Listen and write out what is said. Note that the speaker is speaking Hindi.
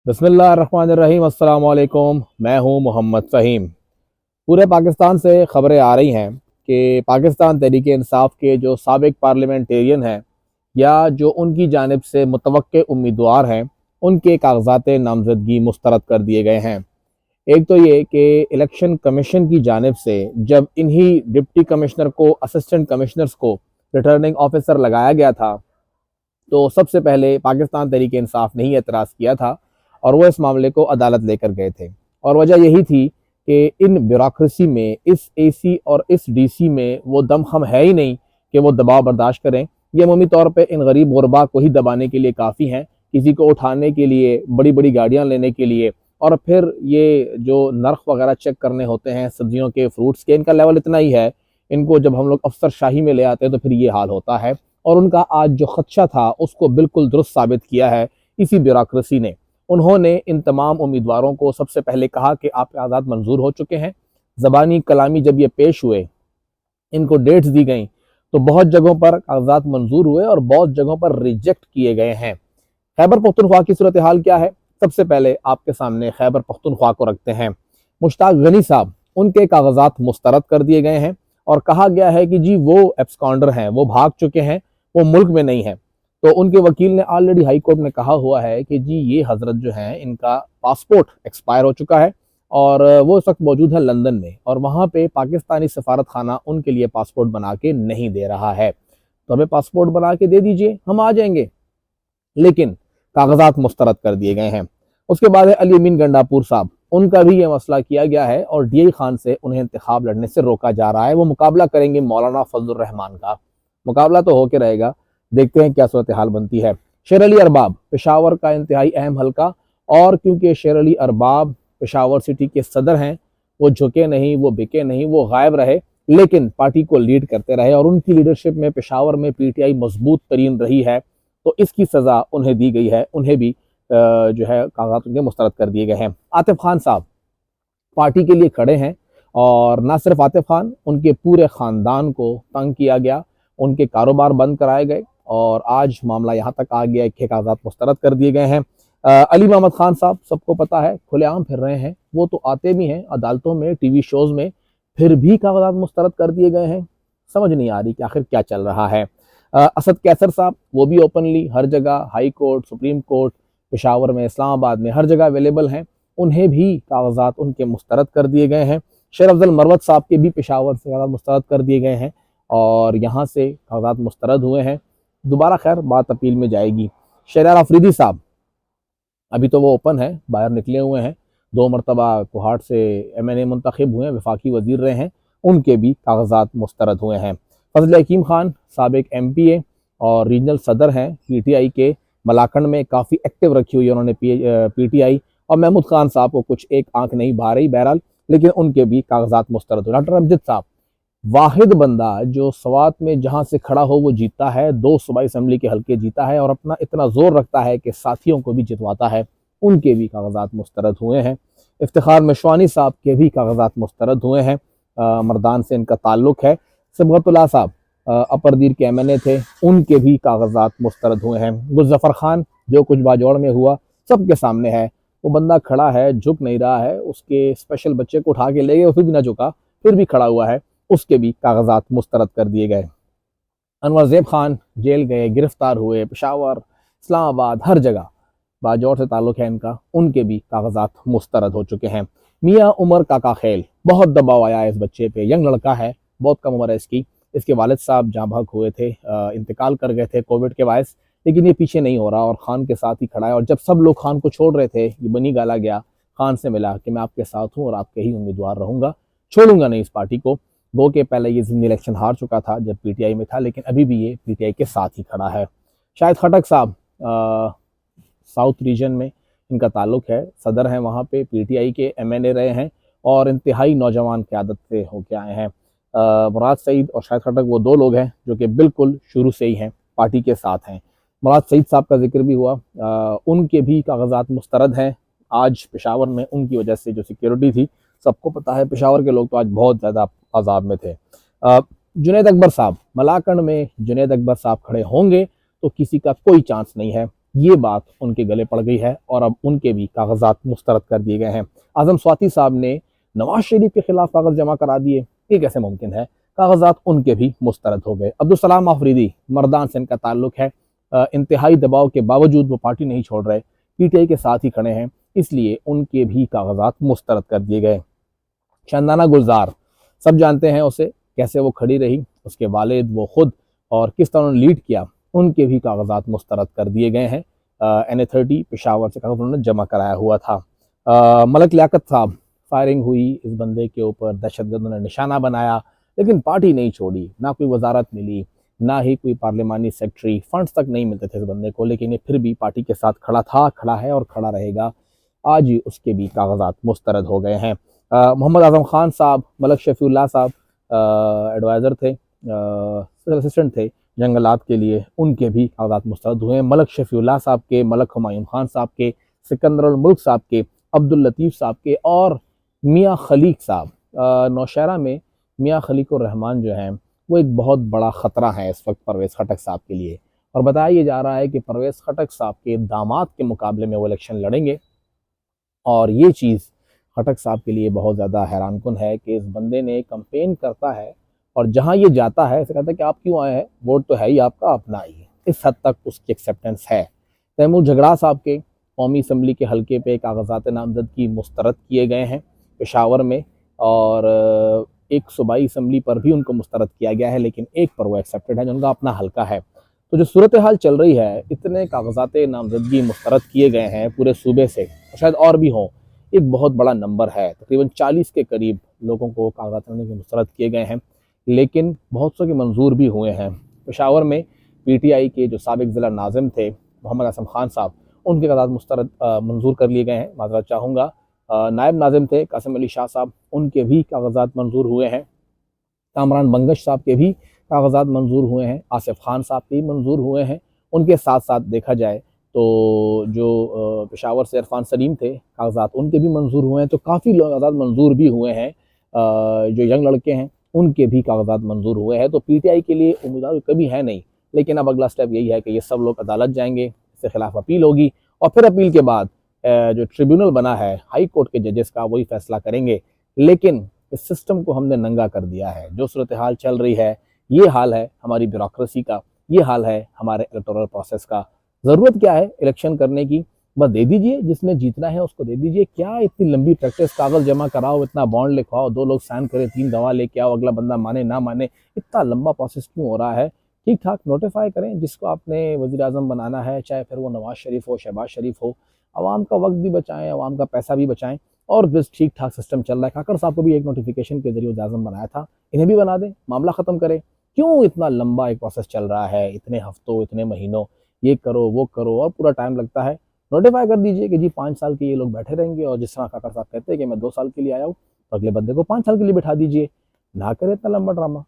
बिस्मिल्लाहिर्रहमानिर्रहीम। अस्सलाम वालेकुम। मैं हूं मोहम्मद फ़हीम। पूरे पाकिस्तान से ख़बरें आ रही हैं कि पाकिस्तान तहरीक-ए-इंसाफ के जो साबिक़ पार्लियामेंटेरियन हैं या जो उनकी जानिब से मुतवक्के उम्मीदवार हैं, उनके कागज़ात नामज़दगी मुस्तरद कर दिए गए हैं। एक तो ये कि इलेक्शन कमीशन की जानिब से जब इन्हीं डिप्टी कमिश्नर को, असिस्टेंट कमिश्नर्स को रिटर्निंग ऑफिसर लगाया गया था, तो सबसे पहले पाकिस्तान तहरीक इंसाफ ने ही एतराज़ किया था और वो इस मामले को अदालत लेकर गए थे। और वजह यही थी कि इन ब्यूरोक्रेसी में, इस एसी और इस डीसी में वो दमखम है ही नहीं कि वो दबाव बर्दाश्त करें। ये अमूमी तौर पे इन गरीब गुरबा को ही दबाने के लिए काफ़ी हैं, किसी को उठाने के लिए, बड़ी बड़ी गाड़ियाँ लेने के लिए, और फिर ये जो नर्ख वगैरह चेक करने होते हैं सब्जियों के, फ्रूट्स के, इनका लेवल इतना ही है। इनको जब हम लोग अफसरशाही में ले आते हैं तो फिर ये हाल होता है। और उनका आज जो खदशा था उसको बिल्कुल दुरुस्त साबित किया है इसी ब्यूरोक्रेसी ने। उन्होंने इन तमाम उम्मीदवारों को सबसे पहले कहा कि आपके कागजात मंजूर हो चुके हैं। ज़बानी कलामी जब ये पेश हुए, इनको डेट्स दी गई, तो बहुत जगहों पर कागजात मंजूर हुए और बहुत जगहों पर रिजेक्ट किए गए हैं। खैबर पख्तूनख्वा की सूरत हाल क्या है, सबसे पहले आपके सामने खैबर पख्तूनख्वा को रखते हैं। मुश्ताक गनी साहब, उनके कागजात मुस्तरद कर दिए गए हैं और कहा गया है कि जी वो एब्सकॉन्डर हैं, वो भाग चुके हैं, वो मुल्क में नहीं है। तो उनके वकील ने ऑलरेडी हाई कोर्ट में कहा हुआ है कि जी ये हजरत जो हैं, इनका पासपोर्ट एक्सपायर हो चुका है और वो इस वक्त मौजूद है लंदन में, और वहाँ पे पाकिस्तानी सफारत खाना उनके लिए पासपोर्ट बना के नहीं दे रहा है। तो हमें पासपोर्ट बना के दे दीजिए, हम आ जाएंगे। लेकिन कागजात मुस्तरद कर दिए गए हैं। उसके बाद है अली अमीन गंडापुर साहब, उनका भी ये मसला किया गया है और डीआई खान से उन्हें इंतखाब लड़ने से रोका जा रहा है। वो मुकाबला करेंगे मौलाना फजलुर रहमान का। मुकाबला तो होके रहेगा, देखते हैं क्या सूरत हाल बनती है। शेर अली अरबाब, पेशावर का इंतहाई अहम हल्का, और क्योंकि शेर अली अरबाब पेशावर सिटी के सदर हैं, वो झुके नहीं, वो बिके नहीं, वो गायब रहे, लेकिन पार्टी को लीड करते रहे और उनकी लीडरशिप में पेशावर में पीटीआई मजबूत तरीन रही है। तो इसकी सज़ा उन्हें दी गई है, उन्हें भी जो है कागजात उनके मुस्तरद कर दिए गए हैं। आतिफ खान साहब पार्टी के लिए खड़े हैं और ना सिर्फ आतिफ खान, उनके पूरे ख़ानदान को तंग किया गया, उनके कारोबार बंद कराए गए और आज मामला यहाँ तक आ गया कि कागजात मुस्तरद कर दिए गए हैं। अली मोहम्मद खान साहब, सबको पता है, खुलेआम फिर रहे हैं, वो तो आते भी हैं अदालतों में, टीवी शोज़ में, फिर भी कागजात मुस्तरद कर दिए गए हैं। समझ नहीं आ रही कि आखिर क्या चल रहा है। असद कैसर साहब, वो भी ओपनली हर जगह, high court, supreme court, Peshawar में, इस्लामाबाद में, हर जगह अवेलेबल हैं, उन्हें भी कागजात उनके मुस्तरद कर दिए गए हैं। शेर अफजल मरवत साहब के भी पेशावर से कागजात मुस्तरद कर दिए गए हैं और यहाँ से कागजात मुस्तरद हुए हैं। दोबारा खैर बात अपील में जाएगी। शहरयार अफरीदी साहब, अभी तो वो ओपन है, बाहर निकले हुए हैं, 2 मरतबा कोहाट से MNA मुंतखब हुए हैं, वफाकी वजीर रहे हैं, उनके भी कागजात मुस्तरद हुए हैं। फजल हकीम खान साबिक MPA और रीजनल सदर हैं PTI के, मलाकंड में काफ़ी एक्टिव रखी हुई है उन्होंने PTI। और महमूद खान साहब को कुछ एक आंख नहीं भा रही बहरहाल, लेकिन उनके भी कागजात मुस्तरद हुए। डॉक्टर अमजद साहब, वाहिद बंदा जो स्वात में जहाँ से खड़ा हो वो जीतता है, 2 सूबाई असम्बली के हल्के जीता है और अपना इतना जोर रखता है कि साथियों को भी जितवाता है, उनके भी कागजात मुस्तरद हुए हैं। इफ्तिखार मिशवानी साहब के भी कागजात मुस्तरद हुए हैं, मर्दान से इनका ताल्लुक़ है। सिबगतुल्लाह साहब अपरदीर के MNA थे, उनके भी कागजात मुस्तरद हुए हैं। गुलजफर खान, जो कुछ बाजौड़ में हुआ सबके सामने है, वो बंदा खड़ा है, झुक नहीं रहा है, उसके स्पेशल बच्चे को उठा के ले गए, फिर भी ना झुका, फिर भी खड़ा हुआ है, उसके भी कागजात मुस्तरद कर दिए गए। अनवर ज़ेब खान जेल गए, गिरफ्तार हुए, पेशावर, इस्लामाबाद, हर जगह, बाजौर से ताल्लुक़ है इनका, उनके भी कागजात मुस्तरद हो चुके हैं। मियाँ उमर काका खेल, बहुत दबाव आया है इस बच्चे पे, यंग लड़का है, बहुत कम उम्र है इसकी। इसके वालिद साहब जहाँ भाग हुए थे, इंतकाल कर गए थे कोविड के बायस, लेकिन ये पीछे नहीं हो रहा और खान के साथ ही खड़ा है। और जब सब लोग खान को छोड़ रहे थे, ये बनी गाला गया, खान से मिला कि मैं आपके साथ हूँ और आपके ही उम्मीदवार रहूँगा, छोड़ूंगा नहीं इस पार्टी को। वो के पहले ये ज़िमनी इलेक्शन हार चुका था जब PTI में था, लेकिन अभी भी ये PTI के साथ ही खड़ा है। शाहिद खटक साहब, साउथ रीजन में इनका ताल्लुक़ है, सदर हैं वहाँ पे, PTI के MNA रहे हैं और इंतहाई नौजवान क़यादत से होके आए हैं। मुराद सईद और शाहिद खटक वो 2 लोग हैं जो कि बिल्कुल शुरू से ही हैं, पार्टी के साथ हैं। मुराद सईद साहब का जिक्र भी हुआ, उनके भी कागजात मुस्तरद हैं। आज पेशावर में उनकी वजह से जो सिक्योरिटी थी, सबको पता है पेशावर के लोग तो आज बहुत ज़्यादा अजाब में थे। जुनैद अकबर साहब, मलाकंड में जुनैद अकबर साहब खड़े होंगे तो किसी का कोई चांस नहीं है। ये बात उनके गले पड़ गई है और अब उनके भी कागजात मुस्तरद कर दिए गए हैं। आजम स्वाति साहब ने नवाज शरीफ के खिलाफ कागज जमा करा दिए, ये कैसे मुमकिन है? कागजात उनके भी मुस्तरद हो गए। अब्दुल सलाम आफरीदी, मर्दान से इनका ताल्लुक है। इंतहाई दबाव के बावजूद वो पार्टी नहीं छोड़ रहे, पीटीआई के साथ ही खड़े हैं, इसलिए उनके भी कागजात मुस्तरद कर दिए गए। चंदना गुलजार, सब जानते हैं उसे, कैसे वो खड़ी रही, उसके वालिद, वो खुद, और किस तरह उन्होंने लीड किया, उनके भी कागजात मुस्तरद कर दिए गए हैं। NA30 पेशावर से कागज उन्होंने जमा कराया हुआ था। मलक लियाकत साहब, फायरिंग हुई इस बंदे के ऊपर, दहशतगर्दों ने निशाना बनाया, लेकिन पार्टी नहीं छोड़ी, ना कोई वजारत मिली, ना ही कोई पार्लिमानी सेक्रेटरी, फंड्स तक नहीं मिलते थे इस बंदे को, लेकिन ये फिर भी पार्टी के साथ खड़ा था, खड़ा है और खड़ा रहेगा। आज ही उसके भी कागजात मुस्तरद हो गए हैं। मोहम्मद आजम खान साहब, मलक शफीउल्लाह साहब एडवाइज़र थे, असिस्टेंट थे जंगलात के लिए, उनके भी कागजात मुस्तरद हुए हैं। मलक शफीउल्लाह साहब के, मलक हुमायूं खान साहब के, सिकंदर उल मुल्क साहब के, अब्दुल लतीफ़ साहब के और मियाँ खलीक साहब। नौशहरा में मियाँ खलीक उर रहमान जो हैं वो एक बहुत बड़ा ख़तरा है इस वक्त परवेज़ खटक साहब के लिए, और बताया ये जा रहा है कि परवेज़ खटक साहब के दामाद के मुकाबले में वो इलेक्शन लड़ेंगे। और ये चीज़ खटक साहब के लिए बहुत ज़्यादा हैरानकुन है कि इस बंदे ने कैंपेन करता है और जहाँ ये जाता है ऐसे कहता है कि आप क्यों आए हैं, वोट तो है ही आपका, अपना ही है। इस हद तक उसकी एक्सेप्टेंस है। तैमूर झगड़ा साहब के कौमी असम्बली के हल्के पे कागजात नामजदगी मुस्तरद किए गए हैं पेशावर में, और एक सूबाई असम्बली पर भी उनको मुस्तरद किया गया है, लेकिन एक पर वो एक्सेप्टेड है जो उनका अपना हल्का है। तो जो सूरत हाल चल रही है, इतने कागजात नामजदगी मुस्तरद किए गए हैं पूरे सूबे से, शायद और भी हों, एक बहुत बड़ा नंबर है। तकरीबन 40 के करीब लोगों को कागजात मुस्तरद किए गए हैं, लेकिन बहुत सौ के मंजूर भी हुए हैं। पेशावर में पीटीआई के जो साबिक ज़िला नाज़िम थे मोहम्मद आसम खान साहब, उनके कागजात मुस्तरद मंजूर कर लिए गए हैं। माजरत चाहूँगा, नायब नाज़िम थे कासिम अली शाह साहब, उनके भी कागजात मंजूर हुए हैं। कामरान बंगश साहब के भी कागजात मंजूर हुए हैं। आसिफ खान साहब के भी मंजूर हुए हैं। उनके साथ साथ देखा जाए तो जो पेशावर से इरफान सलीम थे, कागजात उनके भी मंजूर हुए हैं। तो काफ़ी लोग कागजात मंजूर भी हुए हैं। जो यंग लड़के हैं उनके भी कागजात मंजूर हुए हैं। तो पीटीआई के लिए उम्मीदवार कभी है नहीं, लेकिन अब अगला स्टेप यही है कि ये सब लोग अदालत जाएंगे, इसके खिलाफ अपील होगी, और फिर अपील के बाद जो ट्रिब्यूनल बना है हाई कोर्ट के जजेस का, वही फैसला करेंगे। लेकिन इस सिस्टम को हमने नंगा कर दिया है। जो सूरत हाल चल रही है, ये हाल है हमारी ब्यूरोक्रेसी का, ये हाल है हमारे इलेक्टोरल प्रोसेस का। ज़रूरत क्या है इलेक्शन करने की? बस दे दीजिए, जिसने जीतना है उसको दे दीजिए। क्या इतनी लंबी प्रैक्टिस, कागज जमा कराओ, इतना बॉन्ड लिखवाओ, 2 लोग साइन करें, 3 गवाह लेके आओ, अगला बंदा माने ना माने, इतना लंबा प्रोसेस क्यों हो रहा है? ठीक ठाक नोटिफाई करें जिसको आपने वज़ीर आज़म बनाना है, चाहे फिर वो नवाज शरीफ हो, शहबाज शरीफ हो। आवाम का वक्त भी बचाएं, आवाम का पैसा भी बचाएं, और बस ठीक ठाक सिस्टम चल रहा है। काकर साहब को भी एक नोटिफिकेशन के जरिए वज़ीर आज़म बनाया था, इन्हें भी बना दें, मामला ख़त्म करें। क्यों इतना लंबा एक प्रोसेस चल रहा है, इतने हफ्तों, इतने महीनों, ये करो वो करो और पूरा टाइम लगता है। नोटिफाई कर दीजिए कि जी 5 साल के ये लोग बैठे रहेंगे, और जिस तरह काकर साहब कहते हैं कि मैं 2 साल के लिए आया हूँ, तो अगले बंदे को 5 साल के लिए बैठा दीजिए। ना करे इतना लंबा ड्रामा।